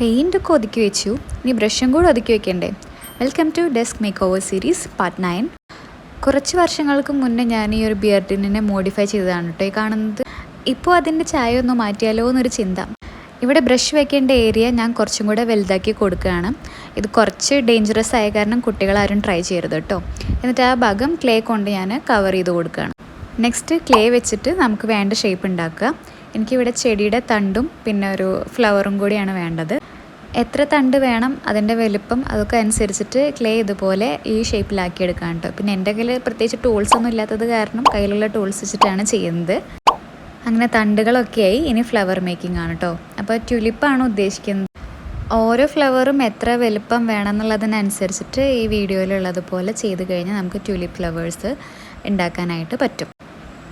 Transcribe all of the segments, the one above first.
പെയിൻ്റൊക്കെ ഒതുക്കി വെച്ചു. ഇനി ബ്രഷും കൂടെ ഒതുക്കി വെക്കണ്ടേ. Welcome to desk makeover series part 9. കുറച്ച് വർഷങ്ങൾക്ക് മുന്നേ ഞാൻ ഈ ഒരു ബിയർഡിനെ മോഡിഫൈ ചെയ്തതാണ് കേട്ടോ ഈ കാണുന്നത്. ഇപ്പോൾ അതിൻ്റെ ചായ ഒന്ന് മാറ്റിയാലോ എന്നൊരു ചിന്ത. ഇവിടെ ബ്രഷ് വെക്കേണ്ട ഏരിയ ഞാൻ കുറച്ചും കൂടെ വലുതാക്കി കൊടുക്കുകയാണ്. ഇത് കുറച്ച് ഡേഞ്ചറസ് ആയ കാരണം കുട്ടികളാരും ട്രൈ ചെയ്യരുത് കേട്ടോ. എന്നിട്ട് ആ ഭാഗം ക്ലേ കൊണ്ട് ഞാൻ കവർ ചെയ്ത് കൊടുക്കുകയാണ്. നെക്സ്റ്റ് ക്ലേ വെച്ചിട്ട് നമുക്ക് വേണ്ട ഷേപ്പ് ഉണ്ടാക്കുക. എനിക്കിവിടെ ചെടിയുടെ തണ്ടും പിന്നെ ഒരു ഫ്ലവറും കൂടിയാണ് വേണ്ടത്. എത്ര തണ്ട് വേണം അതിൻ്റെ വലുപ്പം അതൊക്കെ അനുസരിച്ചിട്ട് ക്ലേ ഇതുപോലെ ഈ ഷേപ്പിലാക്കി എടുക്കാൻ കേട്ടോ. പിന്നെ എൻ്റെ കയ്യിൽ പ്രത്യേകിച്ച് ടൂൾസ് ഒന്നും ഇല്ലാത്തത് കാരണം കയ്യിലുള്ള ടൂൾസ് വെച്ചിട്ടാണ് ചെയ്യുന്നത്. അങ്ങനെ തണ്ടുകളൊക്കെയായി. ഇനി ഫ്ലവർ മേക്കിംഗ് ആണ് കേട്ടോ. അപ്പോൾ ട്യുലിപ്പാണ് ഉദ്ദേശിക്കുന്നത്. ഓരോ ഫ്ലവറും എത്ര വലുപ്പം വേണം എന്നുള്ളതിനനുസരിച്ചിട്ട് ഈ വീഡിയോയിലുള്ളതുപോലെ ചെയ്ത് കഴിഞ്ഞാൽ നമുക്ക് ട്യുലിപ്പ് ഫ്ലവേഴ്സ് ഉണ്ടാക്കാനായിട്ട് പറ്റും.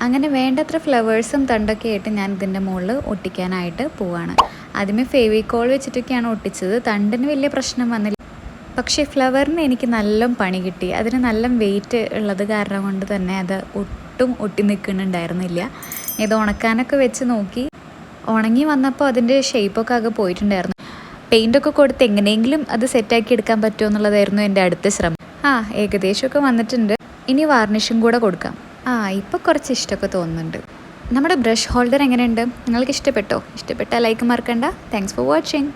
അങ്ങനെ വേണ്ടത്ര ഫ്ലവേഴ്സും തണ്ടൊക്കെ ആയിട്ട് ഞാൻ ഇതിൻ്റെ മുകളിൽ ഒട്ടിക്കാനായിട്ട് പോവാണ്. ആദ്യമേ ഫെവിക്കോൾ വെച്ചിട്ടൊക്കെയാണ് ഒട്ടിച്ചത്. തണ്ടിന് വലിയ പ്രശ്നം വന്നില്ല. പക്ഷേ ഫ്ലവറിന് എനിക്ക് നല്ല പണി കിട്ടി. അതിന് നല്ല വെയിറ്റ് ഉള്ളത് കാരണം കൊണ്ട് തന്നെ അത് ഒട്ടും ഒട്ടി നിൽക്കുന്നുണ്ടായിരുന്നില്ല. ഇത് ഉണക്കാനൊക്കെ വെച്ച് നോക്കി. ഉണങ്ങി വന്നപ്പോൾ അതിൻ്റെ ഷേപ്പൊക്കെ ആകെ പോയിട്ടുണ്ടായിരുന്നു. പെയിൻ്റൊക്കെ കൊടുത്ത് എങ്ങനെയെങ്കിലും അത് സെറ്റാക്കി എടുക്കാൻ പറ്റുമോ എന്നുള്ളതായിരുന്നു എൻ്റെ അടുത്ത ശ്രമം. ഏകദേശമൊക്കെ വന്നിട്ടുണ്ട്. ഇനി വാർണിഷും കൂടെ കൊടുക്കാം. ഇപ്പോൾ കുറച്ച് ഇഷ്ടമൊക്കെ തോന്നുന്നുണ്ട്. നമ്മുടെ ബ്രഷ് ഹോൾഡർ എങ്ങനെയുണ്ട്? നിങ്ങൾക്ക് ഇഷ്ടപ്പെട്ടോ? ഇഷ്ടപ്പെട്ടാൽ ലൈക്ക് മറക്കണ്ട. Thanks for watching.